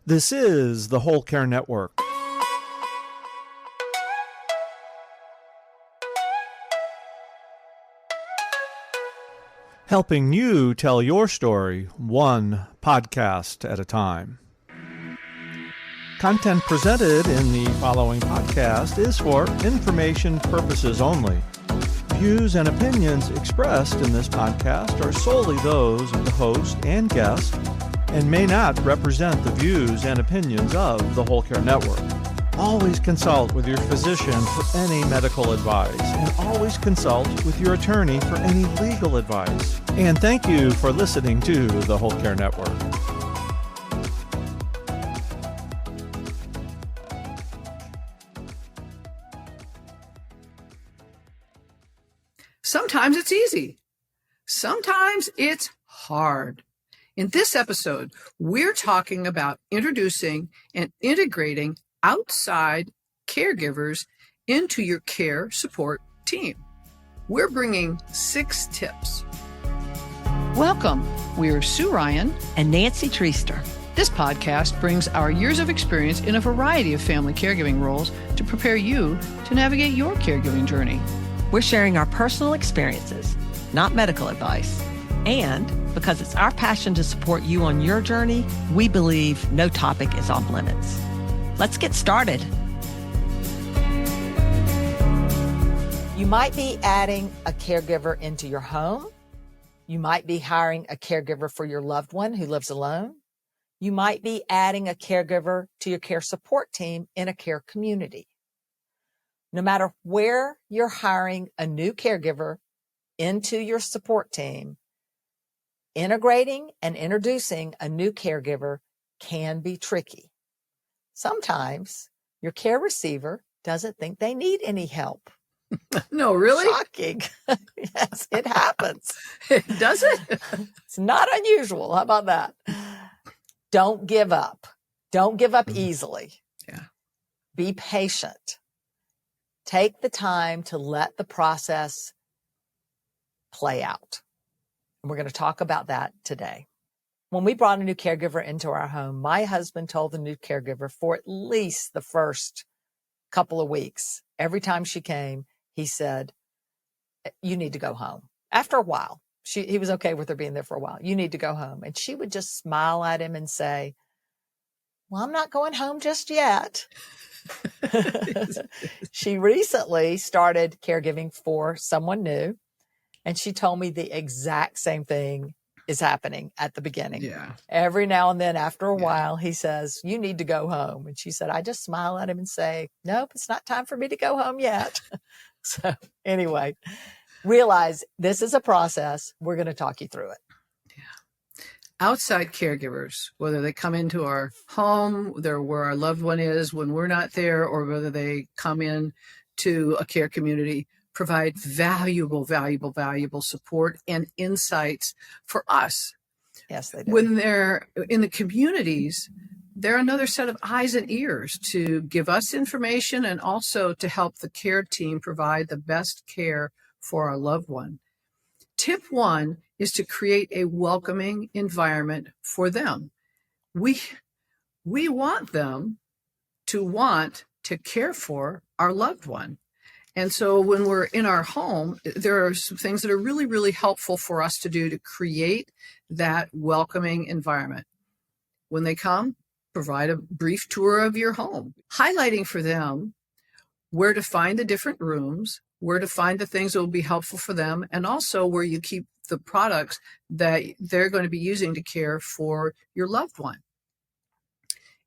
This is the Whole Care Network. Helping you tell your story one podcast at a time. Content presented in the following podcast is for information purposes only. Views and opinions expressed in this podcast are solely those of the host and guest and may not represent the views and opinions of the Whole Care Network. Always consult with your physician for any medical advice, and always consult with your attorney for any legal advice. And thank you for listening to the Whole Care Network. Sometimes it's easy. Sometimes it's hard. In this episode, we're talking about introducing and integrating outside caregivers into your care support team. We're bringing 6 tips. Welcome. We're Sue Ryan and Nancy Treaster. This podcast brings our years of experience in a variety of family caregiving roles to prepare you to navigate your caregiving journey. We're sharing our personal experiences, not medical advice. And because it's our passion to support you on your journey, we believe no topic is off limits. Let's get started. You might be adding a caregiver into your home. You might be hiring a caregiver for your loved one who lives alone. You might be adding a caregiver to your care support team in a care community. No matter where you're hiring a new caregiver into your support team, integrating and introducing a new caregiver can be tricky. Sometimes your care receiver doesn't think they need any help. No, really? Shocking. Yes, it happens. Does it? It's not unusual. How about that? Don't give up. Don't give up easily. Yeah. Be patient. Take the time to let the process play out. And we're going to talk about that today. When we brought a new caregiver into our home, my husband told the new caregiver for at least the first couple of weeks, every time she came, he said, "You need to go home." After a while, he was okay with her being there for a while. "You need to go home." And she would just smile at him and say, "Well, I'm not going home just yet." She recently started caregiving for someone new. And she told me the exact same thing is happening at the beginning. Yeah. Every now and then after a while, he says, "You need to go home." And she said, I just smile at him and say, "Nope, it's not time for me to go home yet." So anyway, realize this is a process. We're going to talk you through it. Yeah. Outside caregivers, whether they come into our home, where our loved one is when we're not there, or whether they come in to a care community, provide valuable support and insights for us. Yes, they do. When they're in the communities, they're another set of eyes and ears to give us information and also to help the care team provide the best care for our loved one. Tip 1 is to create a welcoming environment for them. We want them to want to care for our loved one. And so when we're in our home, there are some things that are really, really helpful for us to do to create that welcoming environment. When they come, provide a brief tour of your home, highlighting for them where to find the different rooms, where to find the things that will be helpful for them, and also where you keep the products that they're going to be using to care for your loved one.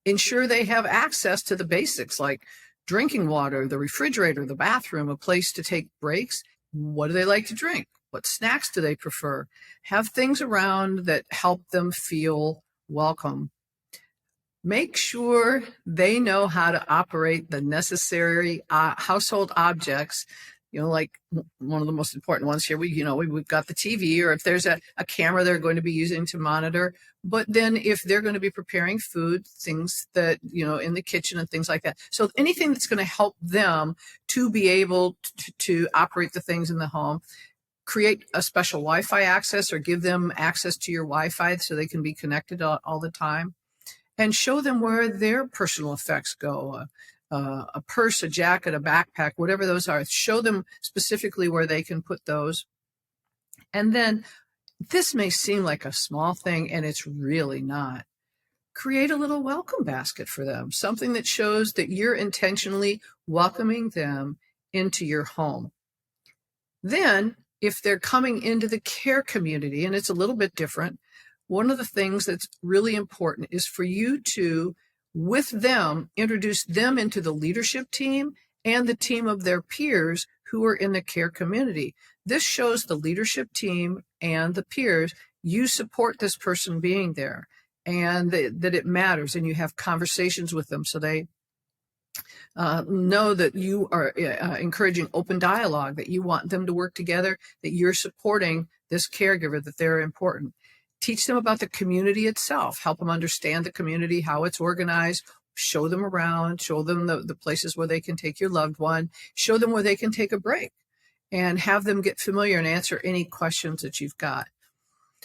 Ensure they have access to the basics like drinking water, the refrigerator, the bathroom, a place to take breaks. What do they like to drink? What snacks do they prefer? Have things around that help them feel welcome. Make sure they know how to operate the necessary household objects. Like one of the most important ones here, we've got the TV, or if there's a camera they're going to be using to monitor. But then if they're going to be preparing food, things that, in the kitchen and things like that. So anything that's going to help them to be able to operate the things in the home. Create a special Wi-Fi access or give them access to your Wi-Fi so they can be connected all the time. and show them where their personal effects go. A purse, a jacket, a backpack, whatever those are, show them specifically where they can put those. And then this may seem like a small thing, and it's really not. Create a little welcome basket for them, something that shows that you're intentionally welcoming them into your home. Then, if they're coming into the care community, and it's a little bit different, one of the things that's really important is for you to, with them, introduce them into the leadership team and the team of their peers who are in the care community. This shows the leadership team and the peers you support this person being there, and that it matters, and you have conversations with them so they know that you are encouraging open dialogue, that you want them to work together, that you're supporting this caregiver, that they're important. Teach them about the community itself. Help them understand the community, how it's organized. Show them around. Show them the places where they can take your loved one. Show them where they can take a break, and have them get familiar and answer any questions that you've got.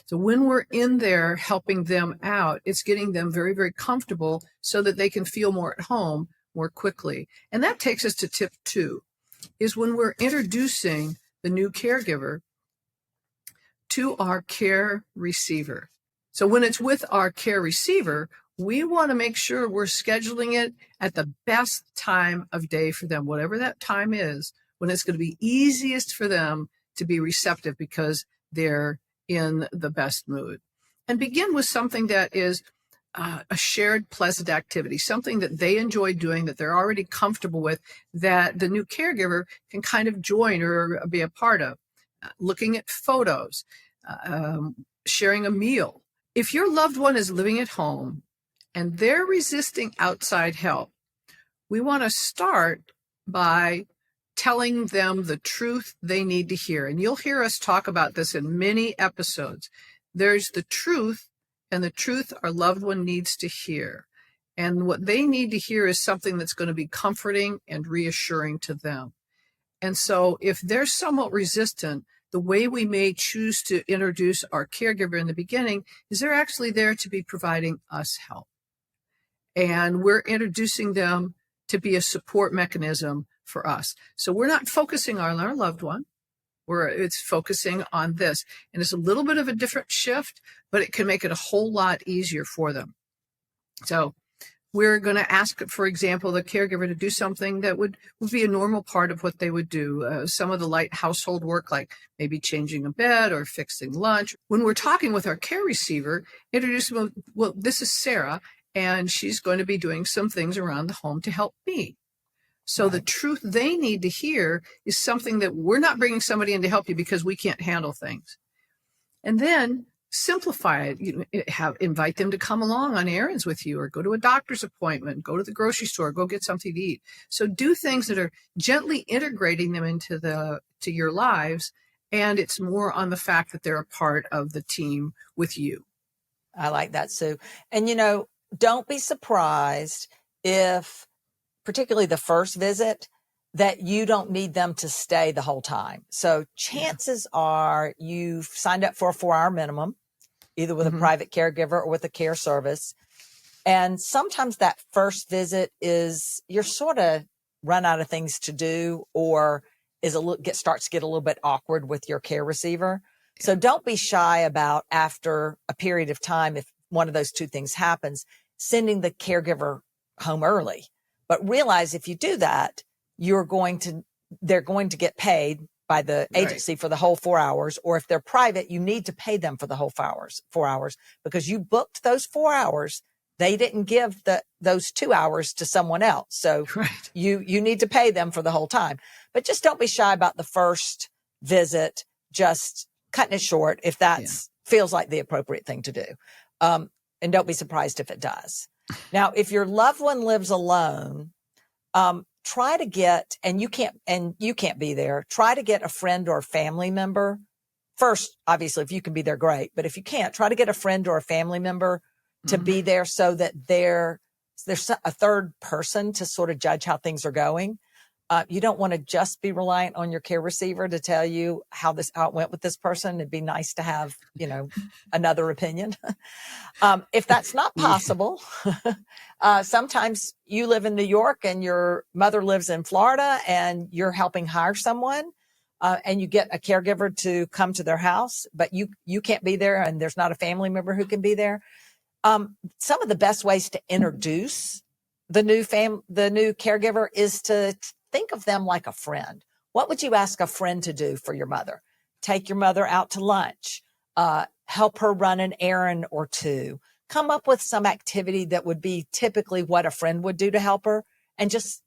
So when we're in there helping them out, it's getting them very, very comfortable so that they can feel more at home more quickly. And that takes us to tip 2, is when we're introducing the new caregiver to our care receiver. So when it's with our care receiver, we want to make sure we're scheduling it at the best time of day for them, whatever that time is, when it's going to be easiest for them to be receptive because they're in the best mood. And begin with something that is a shared pleasant activity, something that they enjoy doing, that they're already comfortable with, that the new caregiver can kind of join or be a part of. Looking at photos, sharing a meal. If your loved one is living at home and they're resisting outside help, we want to start by telling them the truth they need to hear. And you'll hear us talk about this in many episodes. There's the truth, and the truth our loved one needs to hear. And what they need to hear is something that's going to be comforting and reassuring to them. And so if they're somewhat resistant, the way we may choose to introduce our caregiver in the beginning is they're actually there to be providing us help. And we're introducing them to be a support mechanism for us. So we're not focusing on our loved one. It's focusing on this. And it's a little bit of a different shift, but it can make it a whole lot easier for them. So we're going to ask, for example, the caregiver to do something that would be a normal part of what they would do. Some of the light household work, like maybe changing a bed or fixing lunch. When we're talking with our care receiver, introduce them, well, this is Sarah, and she's going to be doing some things around the home to help me. So right. The truth they need to hear is something that we're not bringing somebody in to help you because we can't handle things. And then simplify it. Invite them to come along on errands with you, or go to a doctor's appointment, go to the grocery store, go get something to eat. So do things that are gently integrating them into your lives, and it's more on the fact that they're a part of the team with you. I like that, Sue. And don't be surprised if, particularly the first visit, that you don't need them to stay the whole time. So chances are you've signed up for a 4-hour minimum, either with a private caregiver or with a care service. And sometimes that first visit is you're sort of run out of things to do, or starts to get a little bit awkward with your care receiver. So don't be shy about, after a period of time, if one of those two things happens, sending the caregiver home early. But realize if you do that, they're going to get paid by the agency for the whole 4 hours. Or if they're private, you need to pay them for the whole 4 hours, because you booked those 4 hours. They didn't give those 2 hours to someone else. So you need to pay them for the whole time. But just don't be shy about the first visit, just cutting it short if that feels like the appropriate thing to do. And don't be surprised if it does. Now, if your loved one lives alone, try to get, and you can't be there, try to get a friend or a family member. First, obviously, if you can be there, great. But if you can't, try to get a friend or a family member to be there, so that there's a third person to sort of judge how things are going. You don't want to just be reliant on your care receiver to tell you how it went with this person. It'd be nice to have, another opinion. If that's not possible, sometimes you live in New York and your mother lives in Florida and you're helping hire someone, and you get a caregiver to come to their house, but you can't be there and there's not a family member who can be there. Some of the best ways to introduce the new caregiver is to think of them like a friend. What would you ask a friend to do for your mother? Take your mother out to lunch, help her run an errand or two, come up with some activity that would be typically what a friend would do to help her, and just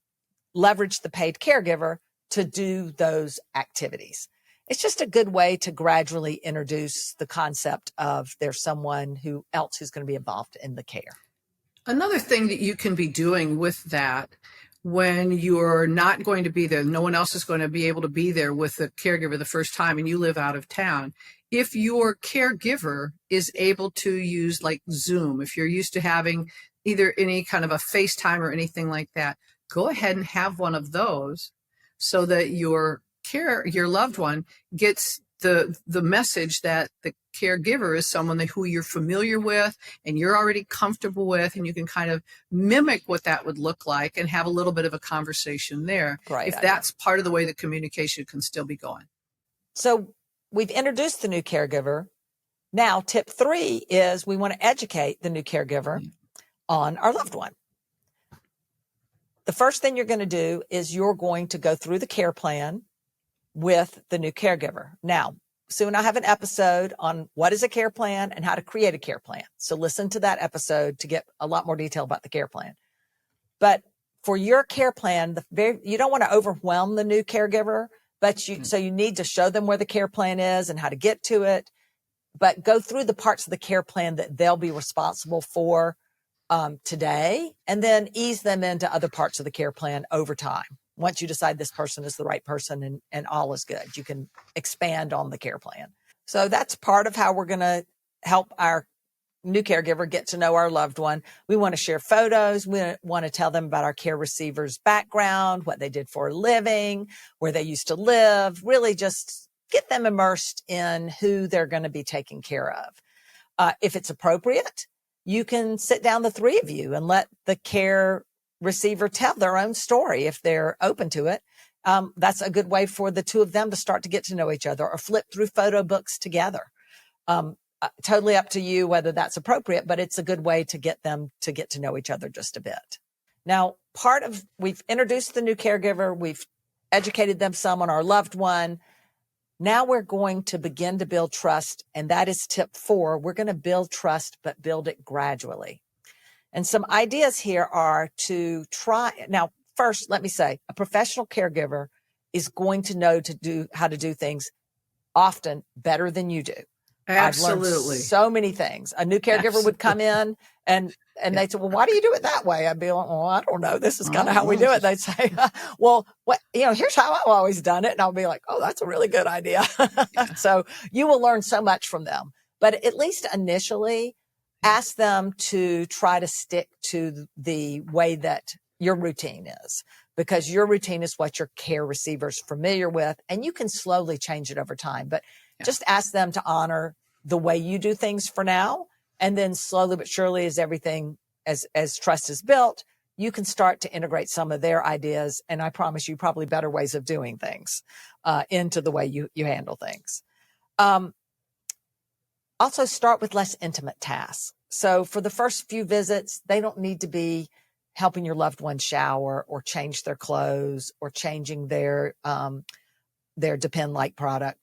leverage the paid caregiver to do those activities. It's just a good way to gradually introduce the concept of there's someone else who's going to be involved in the care. Another thing that you can be doing with that when you're not going to be there, no one else is going to be able to be there with the caregiver the first time and you live out of town. If your caregiver is able to use like Zoom, if you're used to having either any kind of a FaceTime or anything like that, go ahead and have one of those so that your loved one gets the message that the caregiver is someone who you're familiar with and you're already comfortable with, and you can kind of mimic what that would look like and have a little bit of a conversation there. Great if idea. That's part of the way the communication can still be going. So we've introduced the new caregiver. Now, tip 3 is we want to educate the new caregiver on our loved one. The first thing you're going to do is you're going to go through the care plan with the new caregiver. Now, soon I have an episode on what is a care plan and how to create a care plan. So listen to that episode to get a lot more detail about the care plan. But for your care plan, you don't want to overwhelm the new caregiver, but so you need to show them where the care plan is and how to get to it, but go through the parts of the care plan that they'll be responsible for today, and then ease them into other parts of the care plan over time. Once you decide this person is the right person and all is good, you can expand on the care plan. So that's part of how we're going to help our new caregiver get to know our loved one. We want to share photos. We want to tell them about our care receiver's background, what they did for a living, where they used to live, really just get them immersed in who they're going to be taking care of. If it's appropriate, you can sit down the 3 of you and let the care receiver tell their own story if they're open to it. That's a good way for the 2 of them to start to get to know each other, or flip through photo books together. Totally up to you whether that's appropriate, but it's a good way to get them to get to know each other just a bit. Now, we've introduced the new caregiver. We've educated them some on our loved one. Now we're going to begin to build trust. And that is tip 4. We're going to build trust, but build it gradually. And some ideas here are to try. Now, first, let me say, a professional caregiver is going to know how to do things often better than you do. Absolutely. I've learned so many things. A new caregiver would come in and they'd say, well, why do you do it that way? I'd be like, well, I don't know. This is kind of how we do it. They'd say, well, here's how I've always done it. And I'll be like, oh, that's a really good idea. Yeah. So you will learn so much from them. But at least initially, ask them to try to stick to the way that your routine is, because your routine is what your care receiver is familiar with, and you can slowly change it over time. But just ask them to honor the way you do things for now, and then slowly but surely, as everything, as trust is built, you can start to integrate some of their ideas, and I promise you probably better ways of doing things into the way you handle things. Also start with less intimate tasks. So for the first few visits, they don't need to be helping your loved one shower or change their clothes or changing their Depend-like product.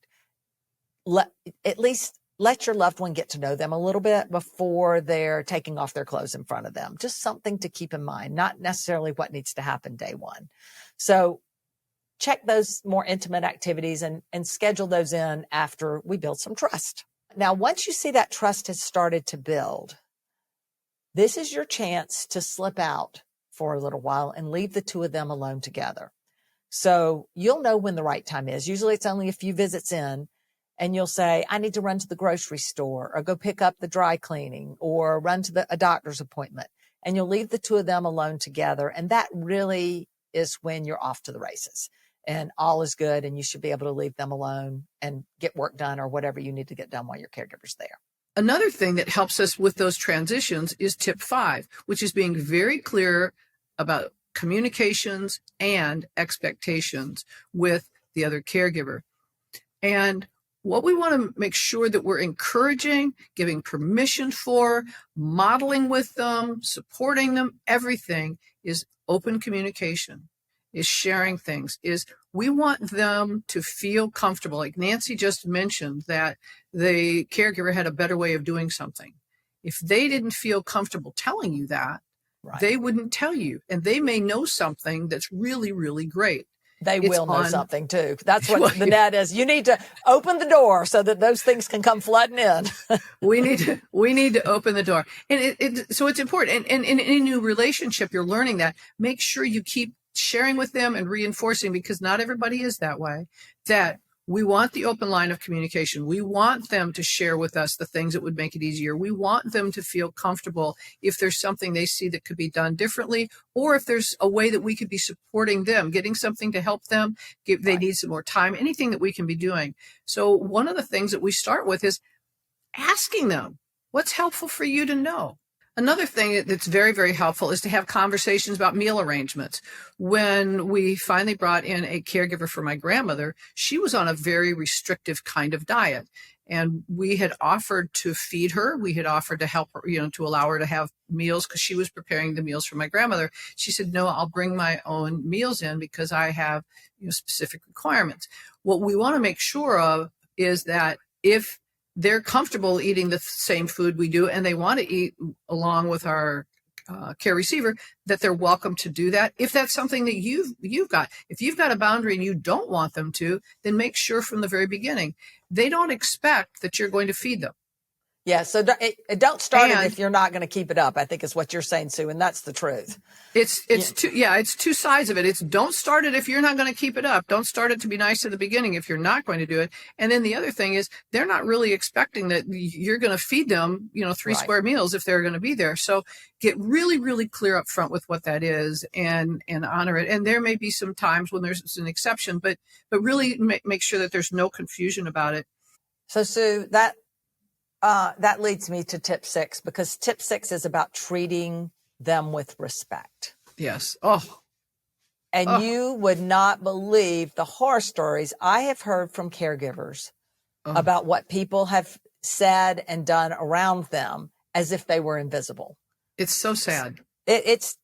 At least let your loved one get to know them a little bit before they're taking off their clothes in front of them. Just something to keep in mind, not necessarily what needs to happen day one. So check those more intimate activities and schedule those in after we build some trust. Now, once you see that trust has started to build, this is your chance to slip out for a little while and leave the 2 of them alone together. So you'll know when the right time is. Usually it's only a few visits in, and you'll say, I need to run to the grocery store, or go pick up the dry cleaning, or run to a doctor's appointment. And you'll leave the 2 of them alone together. And that really is when you're off to the races and all is good and you should be able to leave them alone and get work done or whatever you need to get done while your caregiver's there. Another thing that helps us with those transitions is tip 5, which is being very clear about communications and expectations with the other caregiver. And what we want to make sure that we're encouraging, giving permission for, modeling with them, supporting them, everything is open communication, is sharing things, is we want them to feel comfortable. Like Nancy just mentioned that the caregiver had a better way of doing something. If they didn't feel comfortable telling you that, right, they wouldn't tell you. And they may know something that's really, really great. They will know something too. That's what the net is. You need to open the door so that those things can come flooding in. we need to open the door. And so it's important. And in any new relationship, you're learning that. Make sure you keep sharing with them and reinforcing, because not everybody is that way, that we want the open line of communication. We want them to share with us the things that would make it easier. We want them to feel comfortable if there's something they see that could be done differently, or if there's a way that we could be supporting them, getting something to help them, they need some more time, anything that we can be doing. So one of the things that we start with is asking them, what's helpful for you to know? Another thing that's very, very helpful is to have conversations about meal arrangements. When we finally brought in a caregiver for my grandmother, she was on a very restrictive kind of diet. And we had offered to feed her. We had offered to help her, to allow her to have meals because she was preparing the meals for my grandmother. She said, no, I'll bring my own meals in because I have specific requirements. What we want to make sure of is that if they're comfortable eating the same food we do and they want to eat along with our care receiver, that they're welcome to do that. If that's something that you've got, if you've got a boundary and you don't want them to, then make sure from the very beginning, they don't expect that you're going to feed them. Yeah, so don't start it if you're not going to keep it up, I think is what you're saying, Sue, and that's the truth. It's two sides of it. It's don't start it if you're not going to keep it up. Don't start it to be nice at the beginning if you're not going to do it. And then the other thing is they're not really expecting that you're going to feed them, 3 square meals if they're going to be there. So get really, really clear up front with what that is and honor it. And there may be some times when there's an exception, but really make sure that there's no confusion about it. So Sue, that leads me to tip 6, because tip 6 is about treating them with respect. Yes. And you would not believe the horror stories I have heard from caregivers about what people have said and done around them as if they were invisible. It's so sad. It's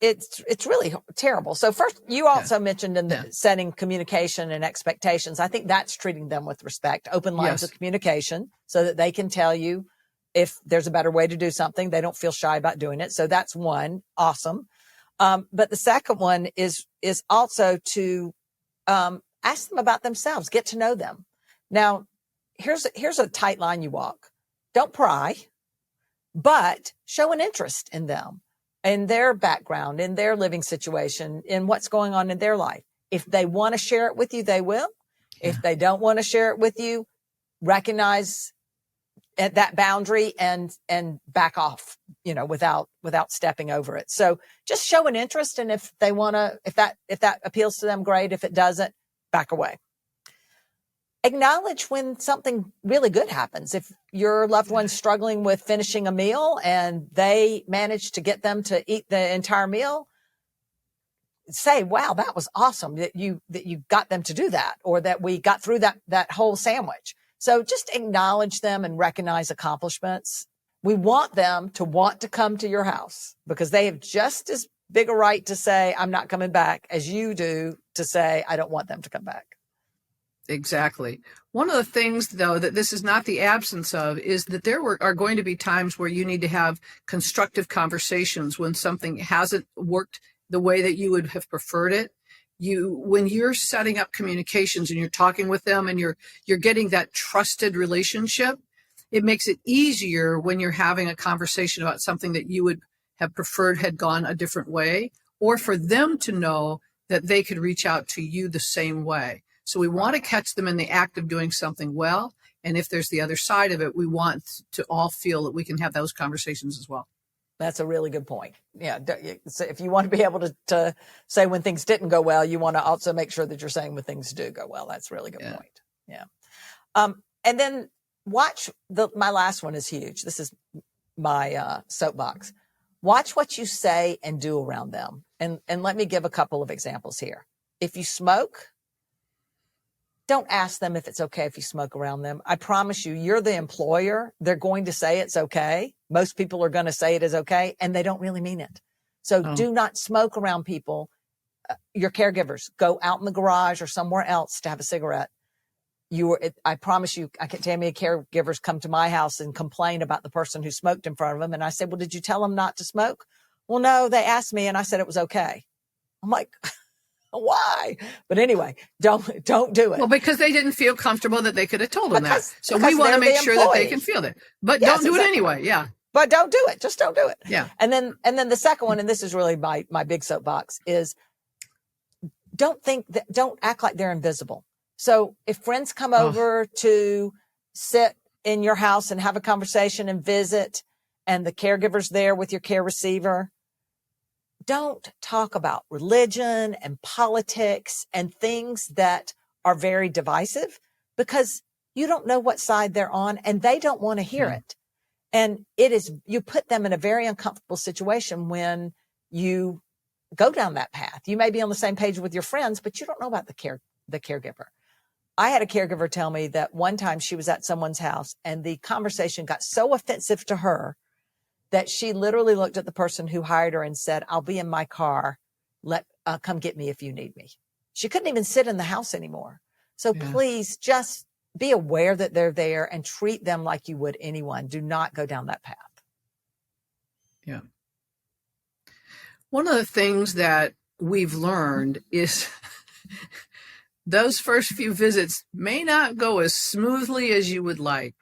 really terrible. So first, you also mentioned in the setting communication and expectations. I think that's treating them with respect, open lines of communication so that they can tell you if there's a better way to do something. They don't feel shy about doing it. So that's one. Awesome. But the second one is also to ask them about themselves, get to know them. Now, here's a tight line you walk. Don't pry, but show an interest in them, in their background, in their living situation, in what's going on in their life. If they want to share it with you, they will. Yeah. If they don't want to share it with you, recognize at that boundary and back off, without stepping over it. So just show an interest. And if they want to, if that appeals to them, great. If it doesn't, back away. Acknowledge when something really good happens. If your loved one's struggling with finishing a meal and they manage to get them to eat the entire meal, say, wow, that was awesome that you got them to do that, or that we got through that whole sandwich. So just acknowledge them and recognize accomplishments. We want them to want to come to your house because they have just as big a right to say, I'm not coming back, as you do to say, I don't want them to come back. Exactly. One of the things, though, that this is not the absence of is that there are going to be times where you need to have constructive conversations when something hasn't worked the way that you would have preferred it. When you're setting up communications and you're talking with them and you're getting that trusted relationship, it makes it easier when you're having a conversation about something that you would have preferred had gone a different way, or for them to know that they could reach out to you the same way. So we want to catch them in the act of doing something well. And if there's the other side of it, we want to all feel that we can have those conversations as well. That's a really good point. Yeah. So if you want to be able to say when things didn't go well, you want to also make sure that you're saying when things do go well. That's a really good point. Yeah. And then watch my last one is huge. This is my soapbox. Watch what you say and do around them. And let me give a couple of examples here. If you smoke, don't ask them if it's okay if you smoke around them. I promise you, you're the employer. They're going to say it's okay. Most people are going to say it is okay, and they don't really mean it. So do not smoke around people. Your caregivers, go out in the garage or somewhere else to have a cigarette. I promise you, I can tell me caregivers come to my house and complain about the person who smoked in front of them. And I said, well, did you tell them not to smoke? Well, no, they asked me and I said it was okay. I'm like, why? But anyway, don't do it. Well, because they didn't feel comfortable that they could have told them that. So because we want to make sure that they employee. can feel that. But Yes, don't do exactly. it anyway. Yeah. But don't do it. Just don't do it. Yeah. And then the second one, and this is really my big soapbox, is don't act like they're invisible. So if friends come over to sit in your house and have a conversation and visit, and the caregiver's there with your care receiver, don't talk about religion and politics and things that are very divisive, because you don't know what side they're on and they don't want to hear it. And you put them in a very uncomfortable situation when you go down that path. You may be on the same page with your friends, but you don't know about the caregiver. I had a caregiver tell me that one time she was at someone's house and the conversation got so offensive to her that she literally looked at the person who hired her and said, I'll be in my car. Come get me if you need me. She couldn't even sit in the house anymore. So please just be aware that they're there and treat them like you would anyone. Do not go down that path. Yeah. One of the things that we've learned is those first few visits may not go as smoothly as you would like.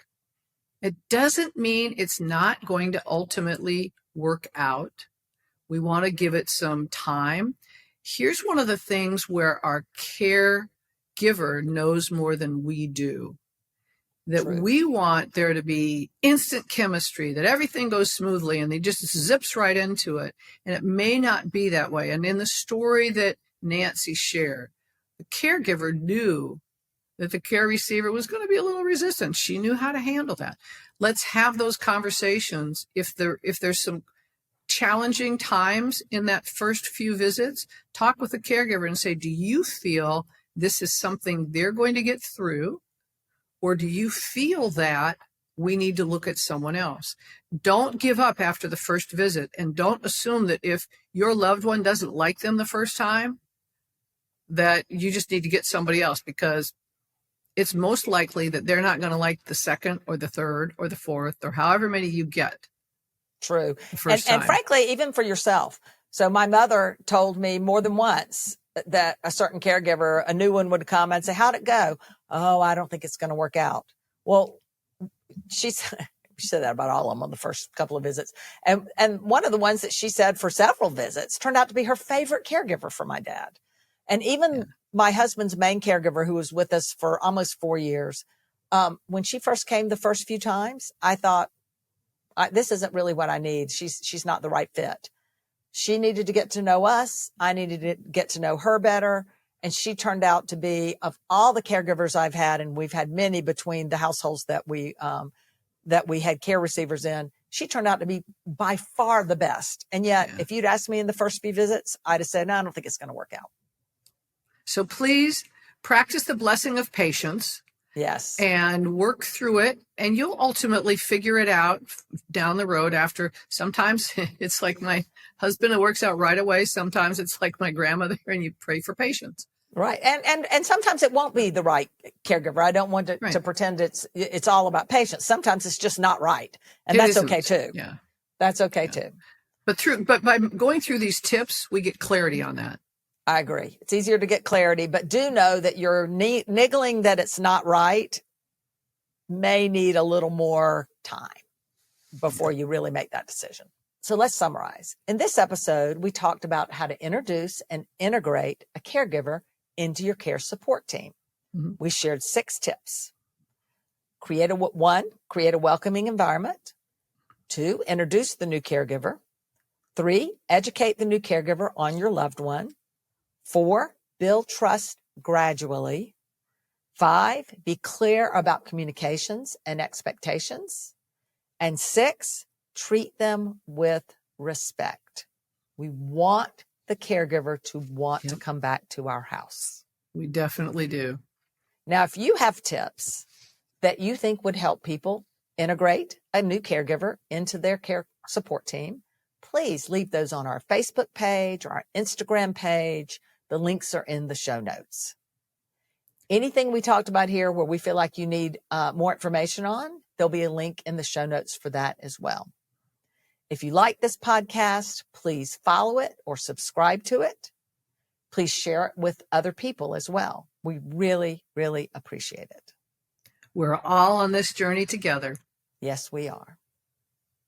It doesn't mean it's not going to ultimately work out. We want to give it some time. Here's one of the things where our caregiver knows more than we do. That True. We want there to be instant chemistry, that everything goes smoothly and they just zips right into it. And it may not be that way. And in the story that Nancy shared, the caregiver knew that the care receiver was going to be a little resistant. She knew how to handle that. Let's have those conversations. If there's some challenging times in that first few visits, talk with the caregiver and say, do you feel this is something they're going to get through? Or do you feel that we need to look at someone else? Don't give up after the first visit, and don't assume that if your loved one doesn't like them the first time, that you just need to get somebody else, because it's most likely that they're not going to like the second or the third or the fourth or however many you get. True. The first time. And frankly, even for yourself. So my mother told me more than once that a certain caregiver, a new one, would come and say, how'd it go? Oh, I don't think it's going to work out. Well, she said that about all of them on the first couple of visits. And one of the ones that she said for several visits turned out to be her favorite caregiver for my dad. And even my husband's main caregiver, who was with us for almost 4 years, when she first came the first few times, I thought, this isn't really what I need. She's not the right fit. She needed to get to know us. I needed to get to know her better. And she turned out to be, of all the caregivers I've had, and we've had many between the households that we had care receivers in, she turned out to be by far the best. And yet, if you'd asked me in the first few visits, I'd have said, no, I don't think it's going to work out. So please practice the blessing of patience. Yes. And work through it, and you'll ultimately figure it out down the road. After, sometimes it's like my husband, it works out right away. Sometimes it's like my grandmother, and you pray for patience. Right. And sometimes it won't be the right caregiver. I don't want to pretend it's all about patience. Sometimes it's just not right. And that's okay too. Yeah. That's okay too. But by going through these tips, we get clarity on that. I agree. It's easier to get clarity, but do know that you're niggling that it's not right may need a little more time before you really make that decision. So let's summarize. In this episode, we talked about how to introduce and integrate a caregiver into your care support team. Mm-hmm. We shared 6 tips. Create a welcoming environment. 2, introduce the new caregiver. 3, educate the new caregiver on your loved one. 4, build trust gradually. 5, be clear about communications and expectations. And 6, treat them with respect. We want the caregiver to want to come back to our house. We definitely do. Now, if you have tips that you think would help people integrate a new caregiver into their care support team, please leave those on our Facebook page or our Instagram page. The links are in the show notes. Anything we talked about here where we feel like you need more information on, there'll be a link in the show notes for that as well. If you like this podcast, please follow it or subscribe to it. Please share it with other people as well. We really, really appreciate it. We're all on this journey together. Yes, we are.